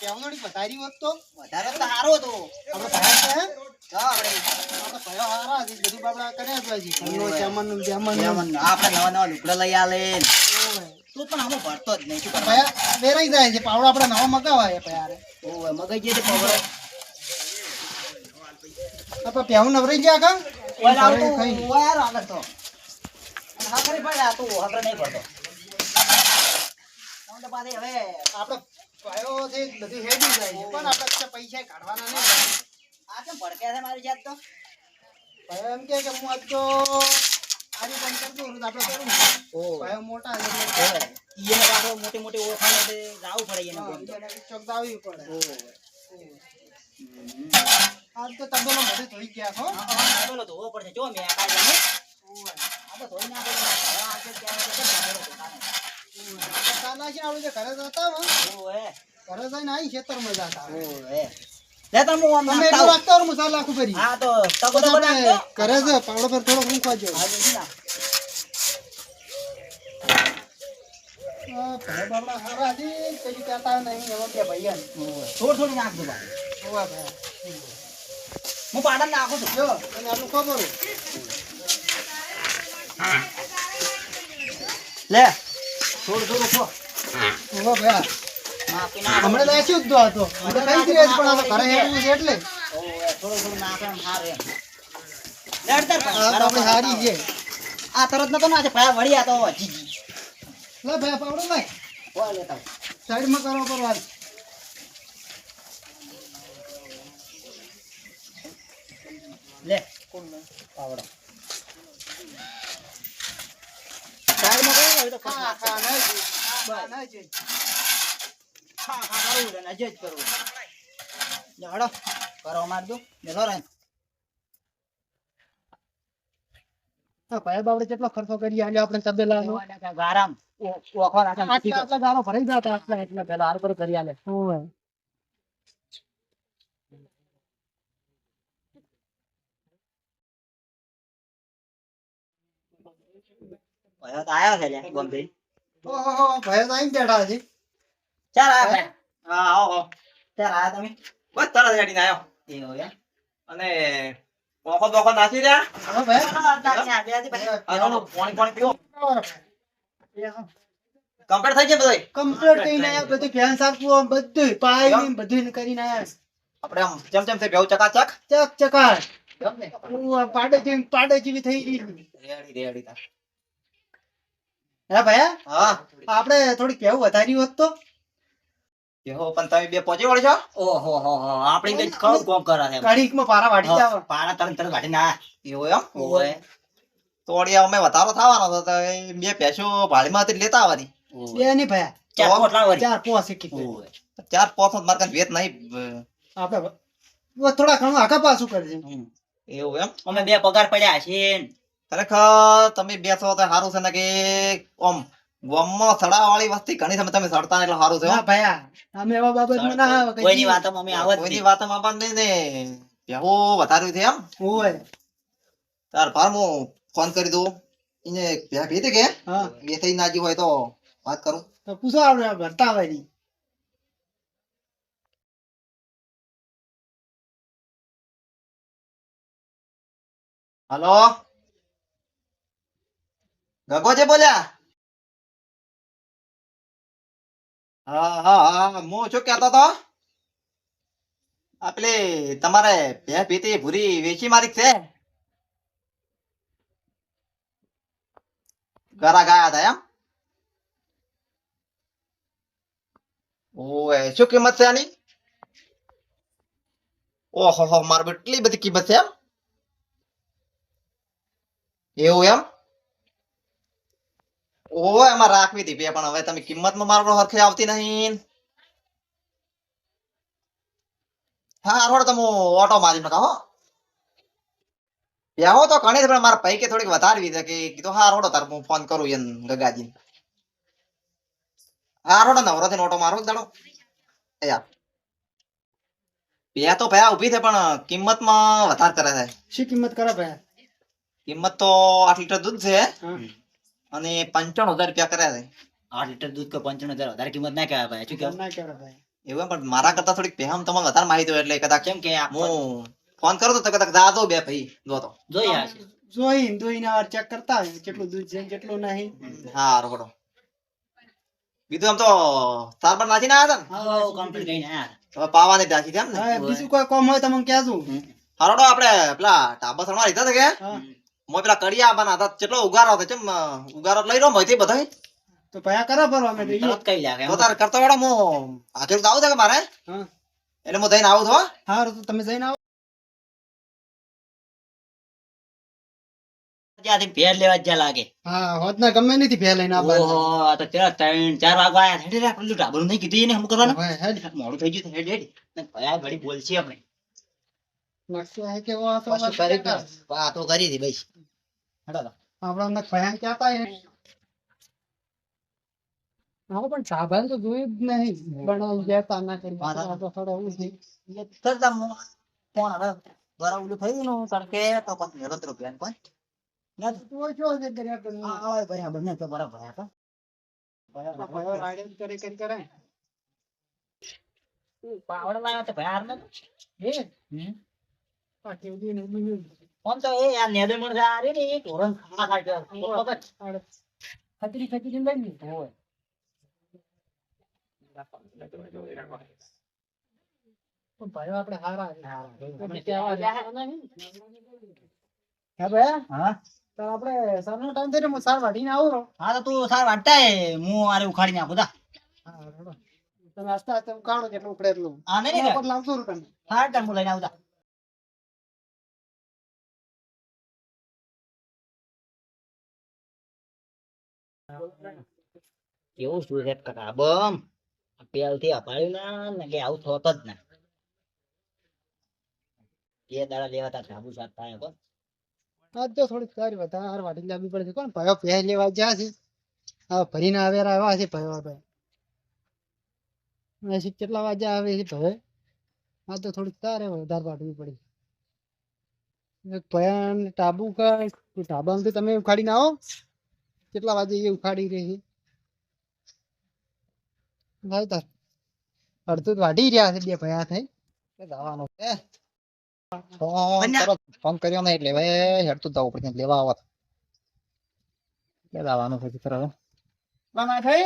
કેવું થોડી વધારી હોત તો વધારે તો સારો હતો. આપણે ભયા છે હા, આપણે ભયા હારા છે બધું બાબડા કર્યા છે હજી ઘરનો જામનનું જામનનું. જેમન આપણે નવા નવા લુગડા લઈ આલે ને. તું પણ આમાં ભરતો જ નહીં. શું કરવા? ભયા વેરાઈ જાય છે પાવડા આપણે નવા મગાવાય ભયા રે ઓવે, મગાઈ જઈએ તે પવડો. આપણે પ્યાવું નવરાઈ ગયા કા ઓય લાવ તું, ખાઈ ઓય યાર આગળ તો. અને હા ખરી પડે, આ તું આગળ નહીં પડતો. આમ તો પાછી હવે આપણે ભયો છે બધી હેડી જાય છે પણ આપણે પૈસા કાઢવાના નહીં આ કેમ ભડક્યા છે મારી જાત તો? ભયો એમ કે હું આજ તો આજે પણ કરતો હું આપણે કરું ભયો મોટા છે એટલે ઓવે, ઈને પાછો મોટી મોટી ઓળખાણ એટલે જાવું પડે એને ગોમ તો. એને ચોક દાવવી પડે ઓવે. આજ તો તબેલો બધે ધોઈ ગયા છો હા, હા, બોલો ધોવો પડશે. જો મેં આ કાંઈ જાણું. આ તો ધોઈ નાખો ને. હવે આ છે ત્યારે તો કેમ ધાબળો ધોતાને? કાનાજી આપણે જે ઘરે જતા હોય ઓવે, ઘરે જઈને આવી ખેતરમાં જતા ઓવે. લે તમે હું આમ તમે નાખતા એટલું આવું. રાખતા હોય મસાલા નાખું ફરી હા તો તગો તો બનાવજો. ઘરે છે પાવડો પર થોડો મૂકવા જો હા, જોઈ ના. ભય બાબડા હારા છે કઈ કહેતા નહીં એવા કે ભૈયા ઓવે. થોડું થોડું નાખજો બા. હોવા ભયા હું પાડા નાખું છું. જો અને આટલું ખબર લે થોડું થોડું ખો. હોવા ભયા નાખી નાખો. હમણાં નાખ્યું જ તો આ તો આ તો કઈ જ પણ આ તો ઘરે હેડવું છે એટલે ઓવે, થોડું થોડું નાખો એમ સારું એમ. લે અડતાર પણ. આ તો આપણી હારી છે આ તરત નતો નાખે ભાઈ વળી આ તો જીજી. લે ભયા પાવડો નાખ ઓય લેતા આવ. સાઈડમાં કરો પર વાત લે પાવડો. સાઈડમાં કરો હવે તો ખા ખા નહીં ખા નહીં ખા ખા કરવું છે ને અજય જ કરવું છે. લે હળો કરો માર દો મેલો રે. હા ભયા બાબડે કેટલો ખર્ચો કરી આલ્યો આપણે તબેલાનો ગારામ ઓખો રાખે આટલા આટલા ગાળો ભરાઈ જતા આટલા એટલે પેલા હાર પર કરી આલે હોવે ભયો તો આયો છે લે ગોમથી. ઓહો ભયા તો આઈને બેઠા છે ચાલ આ ભાઈ. હા આવો ચાલ આયા તમે. બસ તરત હેડીને આવ્યો એવું એમ. અને ઓખો બોખો નાસી રહ્યા હા ભયા પાણી પાણી પીવો કમ્પ્લીટ કમ્પ્લીટ થઈ જાય બધું કરીને આયા બધું ફેન સાફું બધું પાઈ બધું કરીને આયા આપણે આમ જેમ જેમ થઈ બેવ ચકાચક ચક ચકાર એમ ને પાડે જેવી થઈ ગઈ રેડી રેડી તા. હે ભયા હા આપણે થોડી કેવું વધારી હોત તો કેહો પણ તમે બે પહોંચી વળશો ઓહો હો હો આપણી બેન કયું કોમ કરે છે. ઘડીકમાં પારા વાટી જાવ પાણા તરત તરત કાઢી ના. એવું એમ ઓય તો વળી અમે વધારો થવાનો હતો તો એ બે ભેંસો ભાળીમાં હતી લેતા આવવાની બે નહીં ભયા ચાર પોટલા વળી. ચાર પોસ એક ઓય. ચાર પોસ મારે કાંઈ વેત નહીં આપણે થોડા ઘણું આખા પાછું કરજે એવું એમ અમે બે પગાર પડ્યા છે ને. ખરેખર તમે બેસો તો સારું છે ને કે આમ ગામમાં સડા વાળી વસ્તી ઘણી તમે તમે સડતા ને એટલે સારું છે હો. હા ભયા અમે એવા બાબતમાં ના આવે કઈ કોઈની વાતોમાં અમે આવત કોઈની નહીં. વાતમાં પણ નહીં ને બેહું વધાર્યું છે એમ હોય તાર ભાર હું ફોન કરી દઉં એને ભેં ભીતે કે હા બે થઈ નાજી હોય તો વાત કરું તો પૂછો આપણે ભરતા હોય ની હલો ગગોજે બોલ્યા હા હા હા હું શું કહેતો તો આ પેલી તમારે ભેં ભીતી ભૂરી વેચી મારી છે ગરા ગયા હતા એમ ઓય શું કિંમત છે આની ઓહો હો માર એટલી બધી કિંમત છે એમ એવું એમ ઓય એમાં રાખવી હતી બે પણ હવે તમે કિંમતમાં મારો હરખે આવતી નહીં હા રોડ તમે ઓટો મારી નકા હો બેહો તો ઘણી છે પણ મારા પૈકે થોડીક વધારવી છે કે કીધું હા રોડો તાર હું ફોન કરું એમ ગગાજી હા રોડો નવરો થઈને ઓટો મારો દાડો યાર બે તો ભયા ઉભી છે પણ કિંમતમાં વધાર કરે છે શી કિંમત કરે ભયા કિંમત તો 8 લીટર દૂધ છે હા અને 95,000 રૂપિયા કર્યા છે 8 લીટર દૂધ કે 55,000 વધારે કિંમત ના કહેવાય ભાઈ. શું કહેવાય? ના કરે ભાઈ એવું એમ, પણ મારા કરતા થોડીક પહેમ તમને વધારે માહિતી હોય એટલે કદાચ કેમ કે આ હું ફોન કરું તો કદાચ દાદો બે ભાઈ જો તો જોઈ આવશે. જોઈને વાર ચેક કરતા હોય કેટલું દૂધ છે ને કેટલું નહીં. હા રોકડો બીજું આમ તો સારવાર નાખીને આવ્યા હતા હા કમ્પ્લીટ કરીને આયા. ને હવે પાવાની રાખી છે એમ ને હા, બીજું કોઈ કામ હોય તો મને કહેજો. હારોડો આપણે પેલા ટાબા સણવા લીધા હતા કે હા, મોય પેલા કડિયા આવવાના હતા કેટલો ઉગારો હતો ચમ ઉગારો લઈ રહ્યો મોયથી બધા તો ભયા કરો ભરવા અમે જઈએ. તરત કઈ લાગે તો તાર કરતો વેડો હું હાજર આવું છે કે મારે હા, એટલે હું જઈને આવું છું હો. હારું તો તમે જઈને આવો. ત્યાંથી ભેર લેવા જ્યાં લાગે. હા, હોતના ગમે નથી ભે લઈને આવવાના. ઓહો આ તો ચેલા 3-4 વાગવા આયા. હેડે રે પેલું ઢાબરું નહીં કીધું એને શું કરવાનું? હવે હેડ. મોડું થઈ ગયું છે, હેડ હેડ. ને ભયા ઘડી બોલશે આપણે. નકશો હે કે વો તો પાછું કરી જ વાતો કરી હતી ભાઈ. હેડો તો. આપણા અંદર ભયા કહેતા હે. હા, પણ સાભાન તો જોયું જ નહીં. બનાવી જતા ના કરી. હા, હા. આ તો થોડો એવું છે. એ થતા ફોન હવે બરાબર ઓલું થઈ ગયું ને તડકે તો પછી હેરો તરો પ્લાન કોણ ના તું ઓછો છે દરિયા પર. આવે બરાબર ને તો બરાબર હતા ભયો રાઈડિંગ કરી કરે. પાવડ લાવ્યો તો ભાઈ આરને હે, પાટી ઉડી ને બધું. ફોન તો એ આ નેદે મણ આ રે ને એ ધોરણ ખાવા ખાય ખતરી ખતરી લઈ લી. હોય પણ ભયો આપણે હારા છે. આપણે કહેવા જવાના નહીં. હા ભયા, હા તો આપણે સારનો ટાઈમ થઈ રહ્યો. હું સાર વાઢીને આવું રહો. હા તો તું સાર વાટતા હું આરે ઉખાડી નાખું તા હા, હેડો. તમે આસ્તે આસ્તે ઉકાળો જેટલું ઉપડે એટલું. આ નહીં એના ને પર લાવજો રો તમે. હા ટાઈમ હું લઈને આવતા કેવું શું છે કાકા બમ પેલથી અપાડ્યું ના ને કે આવું થોત જ ના એ દાડા લેવા તા ઢાબુ સાત થાય તો આજ તો થોડીક સારી વધારે વાઢી લાવવી પડે છે. કોણ ભયો પહે લેવા જ્યાં છે. હા, ભરીને આવેરા આવ્યા છે ભયો ભાઈ. હજી કેટલા વાગે આવે છે ભયો? આ તો થોડીક તારે વધારે વાઢવી પડી. એક ભયાન ટાબુ કર. તું ઢાબામાંથી તમે ઉખાડીને આવો. કેટલા વાગે એ ઉખાડી રહી છે? ભાઈ તાર અડધું તો વાઢી રહ્યા છે બે ભયા થઈ. જવાનું છે ફોન કર્યો ને એટલે હવે હેડતું જવું પડશે લેવા આવત લેવાનું છે ચિત્ર હવે મામા થઈ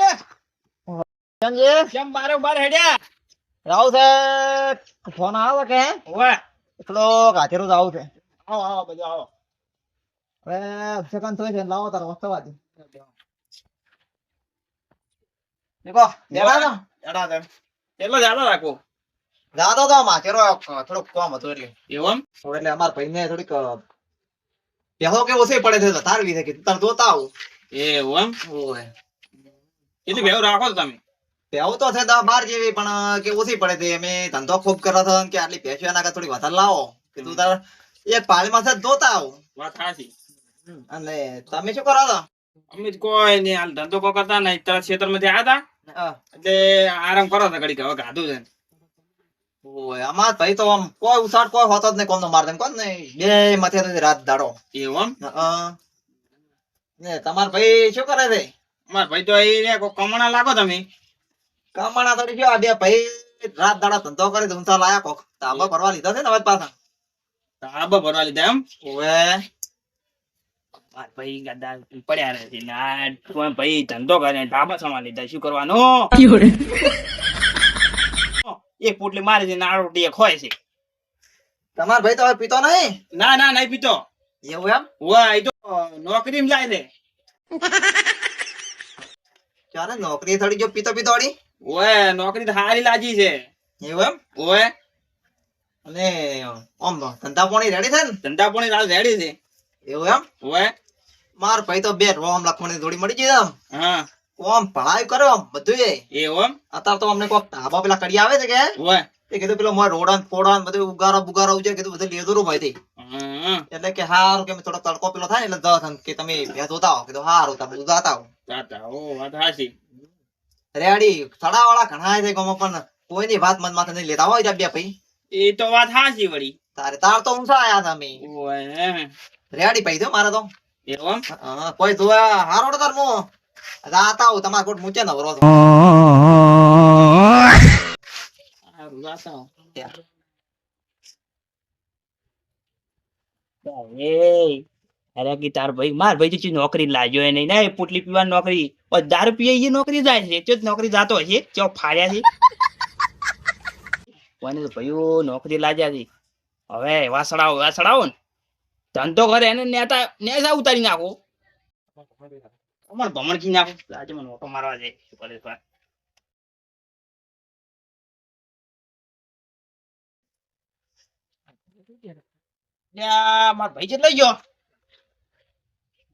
કેમ બારે બાર હેડ્યા રાવ છે ફોન આવે કે ઓય એટલો ગાજેરું જ આવું છે આવો આવો બધું આવો હવે સેકન્ડ થઈ છે લાવો તાર વસ્તુ વાજી દેખો દેખા તો એડા તેમ કેટલો જાડો રાખો જાતો તો માથેરો થોડુંક કોમ હતું એટલે એવું એટલે અમારા ભાઈને થોડીક પહેલો કે ઓછી પડે છે તારવી છે કે તાર જોતા આવું એવું ઓય કેટલી ભેવ રાખો છો તમે પેવું તો છે 10-12 જેવી પણ કે ઓછી પડે છે અમે ધંધો ખૂબ કરો છો કે આટલી ભેંસો એના કરતા થોડી વધારે લાવો કે તું તાર એક પાળીમાં છે જોતા આવું વાત સાચી અને તમે શું કરો છો અમે જ કોઈ નહીં હાલ ધંધો કોઈ કરતા નહીં તરત ખેતરમાંથી આવ્યા હતા એટલે આરામ કરો છો ઘડીક હવે ગાધું છે ઓય અમાર ભાઈ તો આમ કોઈ ઉસાડ કોઈ હોતો જ નહીં કોમનો માર દે કોણ નહીં બે માથે તો રાત દાડો એવું ને તમાર ભાઈ શું કરે છે અમાર ભાઈ તો એ કોઈ કમણા લાગો તમે કમાણા થોડી ગયો આ બે ભાઈ રાત દાડા ધંધો કરે તો ઊંચા લાયા કોક તાબા ભરવા લીધા છે ને હવે પાછા આબા ભરવા લીધા એમ ઓવે માર ભાઈ ગદા પડ્યા રહે છે ને આ કોઈ ભાઈ ધંધો કરે ધાબા સમાન લીધા શું કરવાનું એક પોટલી મારે છે નાળો ટીએ ખોય છે તમાર ભાઈ તો હવે પીતો નહીં ના ના નહીં પીતો એવું એમ વાહ એ તો નોકરી જાય છે ચાલે નોકરી થોડી જો પીતો પીતો વળી ઓય નોકરી તો હારી લાગી છે એવું એમ ઓય અને આમ ધંધા પાણી રેડી છે ને ધંધા પણ હાલ રેડી છે એવું એમ ઓય માર ભાઈ તો બે રોમ લખમણી થોડી મળી જઈ આમ હા આમ ભણાઈ કરો આમ બધું એવું એમ અત્યારે તો અમને કોક ધાબા પેલા કડી આવે છે કે ઓય એ કીધું પેલો મોય રોડન ફોડન બધું ઉગારો બુગારો ઉજે કીધું બધું લેદરું ભાઈ થી એટલે કે હારું કે થોડો તડકો પેલો થાય ને એટલે દસ કે તમે ભેંસ જોતા આવો કીધું હારું તમે જોતા આવો તાતા ઓ વાત હાસી રેડી સડા વાળા ઘણા છે ગમો પણ કોઈની વાત મન માથે નહીં લેતા હોય બે ભાઈ એ તો વાત હાસી વળી તાર તો ઊંચા આયા તમે ઓય રેડી પૈ દો મારે તો એવું કોઈ જોયા હારો તાર મો રાતા આવું તમારા કોટ મૂચે નવરો છો સારું જાતા હો. ત્યાં. એ અરે કે તાર ભાઈ માર ભાઈ તો ચી નોકરી લાગ્યો એ નહીં ને પોટલી પીવાની નોકરી પણ દારૂ પીએ એ નોકરી જાય છે ચો નોકરી જાતો હશે ચો ફાડ્યા છે કોને તો ભાઈઓ નોકરી લાગ્યા છે હવે એવા સડાવો ને ધંધો કરે એને નેસા ઉતારી નાખો અમાર ભમણ કી નાખો આજે મને ઓટો મારવા જાય શું કરે છે માર ભાઈ છે લઈ ગયો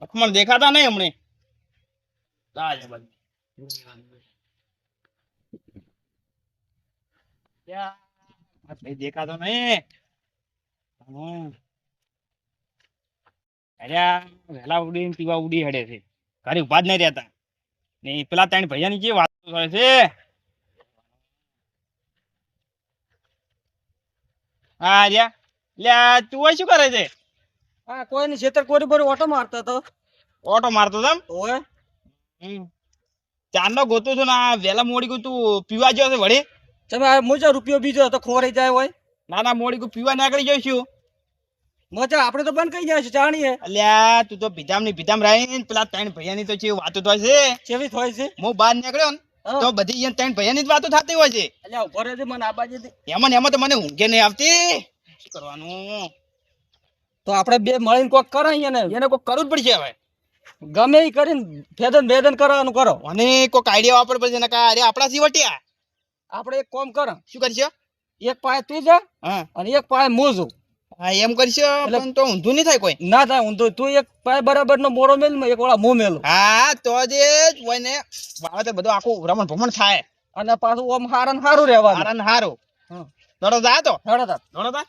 લક્ષ્મણ દેખાતા નહીં હમણે ભાઈ દેખાતો નહીં અરે વહેલા ઉડી પીવા ઉડી હેડે છે ઘરે ઉભા જ નહીં રહેતા ને પેલા ત્રણ ભૈયાની જે વાત કરે છે હા ર્યા લ્યા તું અહીં શું કરે છે હા કોઈ નહીં ખેતર કોરી બોરી ઓટો મારતો તો ઓટો મારતો તમ ઓય ચાંદનો ગોતું છું ને આ વહેલા મોડી તું પીવા ગયો છે વળી તમે આ મોજા રૂપિયો બીજો તો ખોરાઈ જાય હોય ના ના મોડી પીવા નીકળી જઈશું મોજા આપણે તો બંધ કરી જાય છે ચાણીએ અલ્યા તું તો ભીધામ રહી પેલા ત્રણ ભૈયાની તો જે વાતો થાય છે કેવી થાય છે હું બહાર નીકળ્યો ને તો બધી અહીંયા ત્રણ ભૈયાની જ વાતો થતી હોય છે અલ્યા ઉભો રહેજે મને આ બાજુથી એમાં તો મને ઊંઘે નહીં આવતી શું કરવાનું તો આપણે બે મળીને કોક કરો એને એને કોઈ કરવું જ પડશે હવે ગમે એ કરીને ભેદન કરવાનું કરો અને કોઈક આઈડિયા વાપર પડશે ને અરે આપણા સિવટિયા આપણે એક કામ કરો શું કરશો એક પાય તું જા હા અને એક પાય હું છું હા એમ કરશો પણ તો ઊંધું નહીં થાય કોઈ ના થાય હું તો તું એક પાય બરાબર નો મોરો મેલ એક વાળા મું મેલું હા તો જે હોય ને વાવે બધું આખું રમણ ભમણ થાય અને પાછું ઓમ હારું રહેવાનું હારા ને હારું હા દડો જા તો હેડો તા દડો તા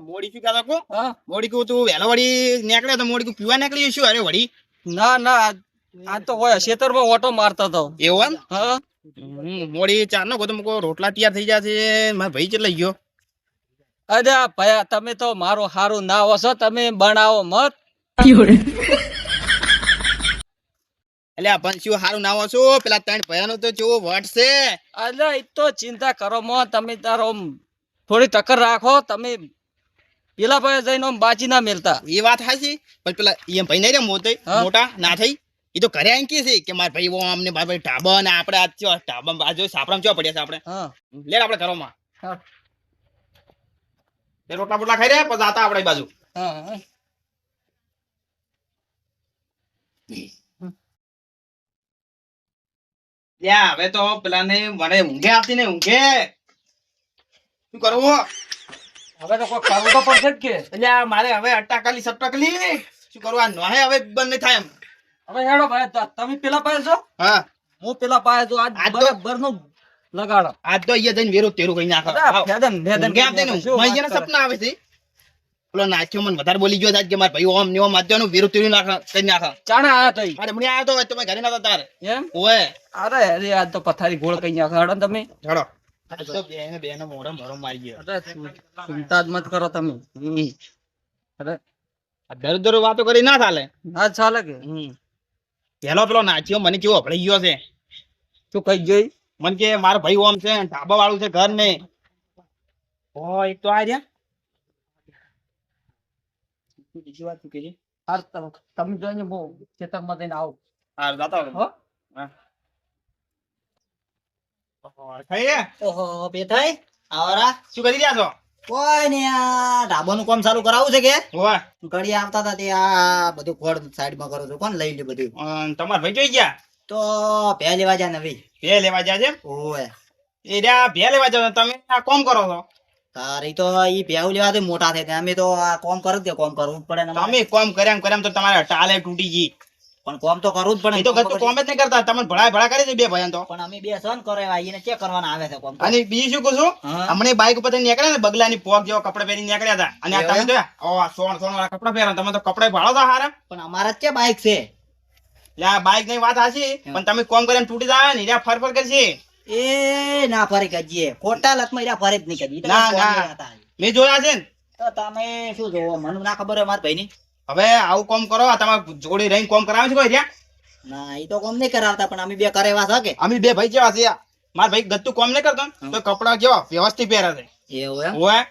મોડી શું કહેતો કો હા મોડી તું વહેલો વળી નીકળે તો મોડી પીવા નીકળી શું અરે વળી ના આ તો હોય ખેતરમાં ઓટો મારતો તો એવું એમ હા મોડી ચાર નો ગોતો મૂકો રોટલા તૈયાર થઈ જશે મારા ભાઈ ચેટલા ગયો અરે ભયા તમે તો મારું હારું ના હો છો તમે બનાવો મત એટલે આ પંચ્યું હારું નાવો છો પેલા ત્રણ ભયાનો તો જેવો વટ છે અરે એ તો ચિંતા કરો મો તમે તારો થોડી ટક્કર રાખો તમે પેલા ભાઈ જઈને બાજી ના મેલતા એ વાત હાચી પણ પેલા એમ ભાઈ નહીં રે મોટા ના થઈ એ તો ઘરે આવીને કે છે કે મારા ભાઈ અમને મારા ભાઈ ઢાબા ને આપણે આ ઢાબા બાજુ સાપરામાં ચો પડ્યા છે આપણે હા લે આપણે ઘરોમાં હા એ રોટલા બોટલા ખાઈ રહ્યા પછી આતા આપણે બાજુ હા લ્યા હવે તો પેલા ને મને ઊંઘે આવતી ને ઊંઘે શું કરવું હવે તો કોઈ કરવું તો પડશે જ કે એટલે મારે હવે અટકાલી સટકલી શું કરવું આ નોહે હવે બંધ નહીં થાય એમ હવે હેડો ભાઈ તમે પેલા પાસે છો હા હું પેલા પાસે છું આજ આજ તો- બરાબર નું લગાડો આજ તો અહીંયા જઈને વેરું તેરું કઈ નાખો ભેદન ઊંઘે આવતી ને મને સપના આવે છે પેલો નાખ્યો મને વધારે બોલી ગયો છે કે મારા ભાઈ ઓમ ને ઓમ આદ્યાનું વેરું તેરું નાખે કઈ નાખે ચાણા આયા તો ઈ. મારે મને આવ્યો તો તમે ઘરે નતા તારે એમ ઓએ અરે અરે આજ તો પથારી ગોળ કઈ નાખો હેડો તમે ચડો તો બેને મોઢા મરો મારી ગયો અરે ચિંતા જ મત કરો તમે અરે આ દર દર વાતો કરી ના ચાલે ના ચાલે કે પેલો નાચ્યો મને કેવો ભળી ગયો છે શું કઈ જોઈ મને કે મારો ભાઈ ઓમ છે ઢાબા વાળું છે ઘર ને ઓ એક તો આ રહ્યા બીજી વાત શું કીધી હાર તમે જોઈને બહુ ખેતરમાં જઈને આવો હા જાતા હો ખાઈએ ઓહો બેઠાઈ આવરા શું કરી રહ્યા છો કોઈ ને આ ઢાબાનું કામ ચાલુ કરાવવું છે કે હોવા ઘડી આવતા હતા તે આ બધું ખોડ સાઈડમાં કરો છો કોણ લઈ લે બધું તમારા ભાઈ જોઈ ગયા તો ભે લેવા જા નવી ભે લેવા જાય છે ઓય એ રહ્યા ભે લેવા જાવ તમે આ કોમ કરો છો તારી તો ઈ ભેવ લેવા તો મોટા થાય અમે તો આ કોમ કરો કે કોમ કરવું જ પડે ને અમારે. તમે કોમ કર્યા તો તમારે ટાલે તૂટી ગઈ પણ કોમ તો કરવું જ પડે એ ને. તો કોમ ગતું કોમ જ નહીં કરતા તમે ભળા કરી દે બે ભાઈ તો પણ અમે બે સહન કરો એવા એને ચેક કરવાના આવે છે કોમ અને બીજું શું કહું છું હા. હમણે બાઈક ઉપર નીકળ્યા ને બગલાની પોક જેવા કપડા પહેરી નીકળ્યા હતા અને આ તમે એવું? જોયા ઓ સોણ વાળા કપડા પહેરો તમે તો કપડા ભાળો હતા હારા પણ અમારા જ કે બાઈક છે એટલે આ બાઈક ની વાત હાચી પણ તમે કોમ કરીને તૂટી જાય ને હીરા ફર કરશે એ ના ફરી કજીએ ખોટા લતમાં એરા ફરી જ નહીં કજી ઈ તો ના, કોમ ના. નહીં હતા. મેં જોયા છે ને તો તમે શું જોવો મને ના ખબર હોય મારા ભાઈ ની હવે આવું કોમ કરો આ તમારે જોડી રહીને કોમ કરાવે છે કોઈ રહ્યા ના એ તો કોમ નહીં કરાવતા પણ અમે બે કરેવા છે કે અમે બે ભાઈ જેવા છે માર ભાઈ ગત્તુ કોમ નહીં કરતો ને, તો કપડા કેવા વ્યવસ્થિત પહેરે છે. એવું એમ ઓય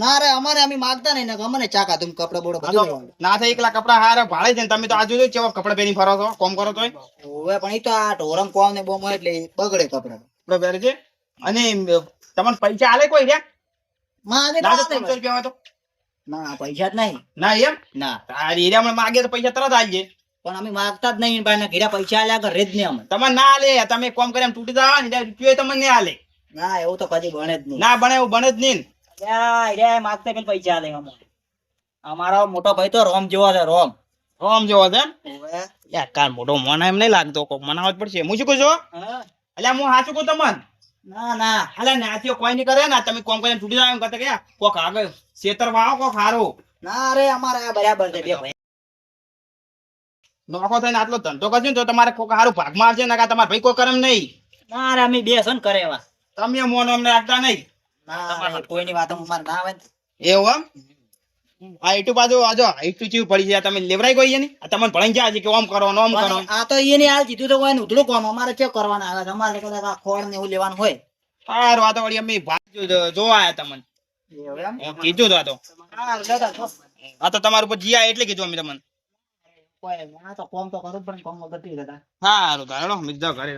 ના રે અમારે અમે માગતા નહીં ને અમને ચાકા તું કપડા બોડો આ તો ના થાય એકલા કપડા હારે ભાડે છે ને તમે તો આ જોજો કેવા કપડા પહેરી ફરો છો કોમ કરો તોય ઓવે પણ ઈ તો આ ઢોરમ કોમ ને બોમ હોય એટલે બગડે કપડા કપડા પહેરે છે. અને તમને પૈસા આલે કોઈ રહ્યા માગે ના તો તો 500 રૂપિયા હોય તો ના પૈસા જ નહીં ના એમ ના આ એરિયામાં માગે તો પૈસા તરત આલજે. પણ અમે માગતા જ નહીં ભાઈ ઘેરા પૈસા આલ્યા ઘરે જ નહીં અમે તમને ના આલે તમે કોમ કરે એમ તૂટી જાવ ને એટલે રૂપિયો તમને નહીં આલે. ના એવું તો કદી બને જ નહીં ના બને એવું બને જ નહીં. માગતા પેલા પૈસા આલે અમે અમારો મોટો ભાઈ તો રોમ જેવો છે રોમ આમ જોવો છે એમ? ઓવે યાર કાલ મોટો મને એમ નહીં લાગતો કોક મનાવત પડશે. હું શું કહું છું હા એટલે હું સાચું કહું તમને ના ના અલે નાથીઓ કોઈ નહીં કરે ને તમે કોમ કરીને તૂટી જાવ એમ કરતા કે કોક આગળ ખેતર વાવો કોક હારો ના રે અમારે આ બરાબર છે બે ભાઈ નોખો થઈને આટલો ધંધો કરજો ને તો તમારે કોક હારું ભાગમાં આવશે ને તમારે ભાઈ કોઈ કરે એમ નહીં. ના રે અમે બે છે ને કરે એવા તમે મોનો અમને રાખતા નહીં. ના રે, કોઈની વાતો અમારે ના આવે ને. એવું એમ આ એટલું બાજુ આજો એટલું ચીવ પડી જાય તમે લેવરાઈ ગઈ ને આ તમને ભણી જાય છે કે ઓમ કરો ને ઓમ કરો. પણ આ તો એને હાલ કીધું તો કોઈ ઉધડું કોમ અમારે ચેક કરવાના આવે છે. અમારે કદાચ આ ખોળ ને એવું લેવાનું હોય સારું આ તો વળી અમે ભાગ જોવા આયા તમને એવું એમ એમ કીધું તો આ તો હારું, દાદા, તો આ તો તમારા ઉપર જીયા એટલે કીધું અમે તમને. કોઈ આ તો કોમ તો કરવું જ પડે કોમ વગર થી દાદા સારું તારો મિત્ર ઘરે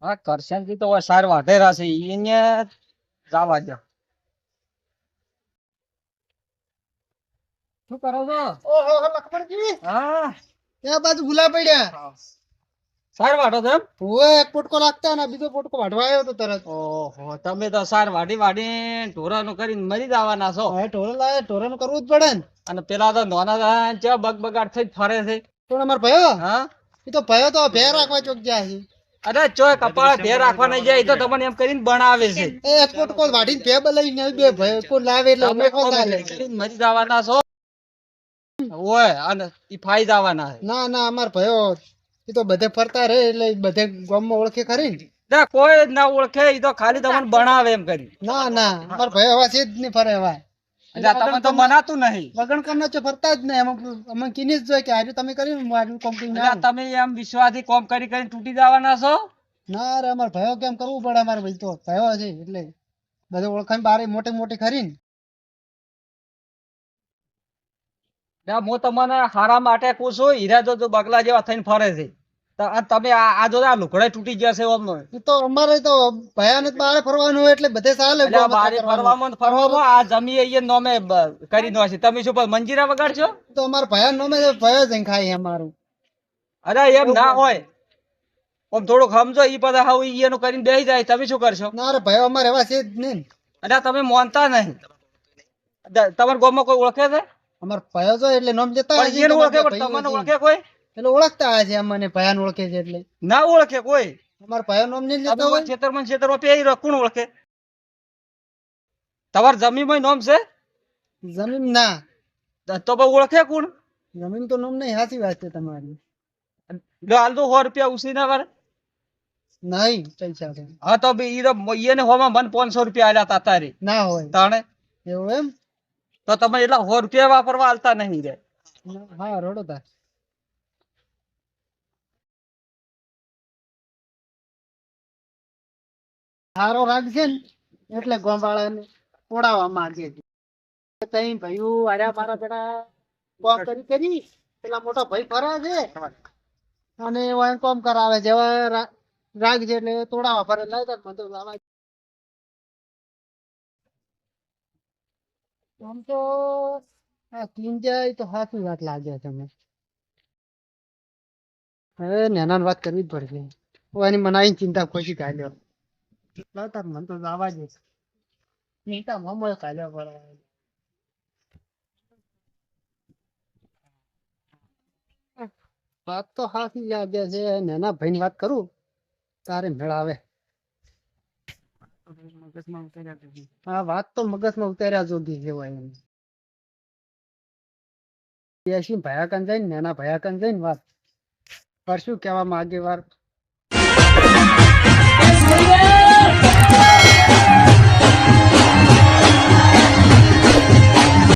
હા કરશનથી તો સાર વાઢેરા છે એને જવા દો. શું કરો છો? ઓહો લખમણજી હા ત્યાં બાજુ ભૂલા પડ્યા સાર વાઢો છો એમ? ઓય એક પોટકો લાગતા ને બીજો પોટકો વાઢવા આવ્યો તો તરત ઓહો તમે તો સાર વાઢી વાઢી ઢોરાનું કરીને મરી જવાના છો. હવે ઢોરો લાવે ઢોરાનું કરવું જ પડે ને અને પેલા તો નાના ચા બગબગાટ થઈ જ ફરે છે. પણ અમાર ભયો હા એ તો ભયો તો ભે રાખવા ચોક જાય છે અરે ચોય કપાળ ઢેર રાખવા નહીં જાય એ તો તમને એમ કરીને બનાવે છે. એ એક પોટકો વાઢીને ભે બલાઈને બે ભયો કોઈ લાવે એટલે અમે કોણ ચાલે કરીને મરી જવાના છો. ઓય અને ઈ ફાઈ જવાના છે. ના ના અમાર ભયો એ તો બધે ફરતા રહે એટલે બધે ગામમાં ઓળખે ખરી ને ના કોઈ જ ના ઓળખે ઈ તો ખાલી તમને બનાવે એમ કરી. ના ના અમાર ભયો હવા છે જ નહીં ફરે હવા એટલે તમને તો મનાતું નહીં. વગણ કરના છે ફરતા જ નહીં અમે કીની જ જોઈએ કે આજે તમે કર્યું હું આજનું કોમ કરીને એટલે તમે એમ વિશ્વાસથી કોમ કરી કરીને તૂટી જવાના છો. ના રે અમાર ભયો કેમ કરવું પડે અમારે ભાઈ તો ભયો છે એટલે બધે ઓળખાણ બારે મોટી મોટી ખરી ને એટલે હું તમને હારા માટે કહું છું હીરા જો બગલા જેવા થઈને ફરે છે તો આ તમે આ જો આ લુકડા તૂટી ગયા છે ઓમનો. એ તો અમારે તો ભયાનક બારે ફરવાનું હોય એટલે બધે ચાલે એટલે આ બારે ફરવામાં ને ફરવામાં આ જમી અહીંયા નોમે કરી નો છે. તમે શું પણ મંજીરા વગાડશો? તો અમારે ભયા નોમે ભયો જ ખાય અમારું અરે એમ ના હોય આમ થોડુંક સમજો ઈ બધા હાવ ઈ એનું કરીને બેસી જાય તમે શું કરશો? ના રે ભયો અમારે એવા છે જ નહીં એટલે તમે માનતા નહીં. તમારા ગામમાં કોઈ ઓળખે છે? અમાર ભયો જો એટલે નોમ જતા પણ એને ઓળખે પણ તમને ઓળખે કોઈ? એટલે ઓળખતા હોય છે અમને ભયાન ઓળખે છે એટલે ના ઓળખે કોઈ. અમાર ભયો નોમ નહીં જતા હોય ખેતરમાં પહેરી કોણ ઓળખે? તમાર જમીનમાં નોમ છે જમીન ના તો પણ ઓળખે કોણ? જમીન તો નોમ નહીં સાચી વાત છે તમારી લો હાલ તો 100 રૂપિયા ઉસી ના વાર. નહીં પૈસા તો હા તો બી ઈ તો એને હોમાં મને 500 રૂપિયા આલ્યા તા તારી ના હોય તાણે એવું એમ તો તમે એટલા 100 રૂપિયા વાપરવા આલતા નહીં રે. હા રોડો તા સારો રાગ છે ને એટલે ગોંબાળાને ઓડાવવા માંગે છે તઈ ભાઈઓ આર્યા મારા બેટા કોમ કરી પેલા મોટો ભાઈ ફરે છે અને એવો એમ કોમ કરાવે છે હવે રાગ છે એટલે તોડાવા ફરે લાવતા મને તો આવા આમ તો આ કિંજાય તો સાચી વાત લાગે છે મને હવે નાના વાત કરવી જ પડશે એની મનાઈ ચિંતા ખોશી કાઢ્યો લાવતા મને તો આવા જ ચિંતા મમળ કાઢ્યો પડે વાત તો સાચી લાગે છે નાના ભાઈ વાત કરું તારે મેળાવે હા વાત તો મગજમાં ઉતાર્યા જોગી છે એમ બેસી ભયા કન જઈને નાના ભયા કન જઈને વાત કરશું કેવા માંગે વાર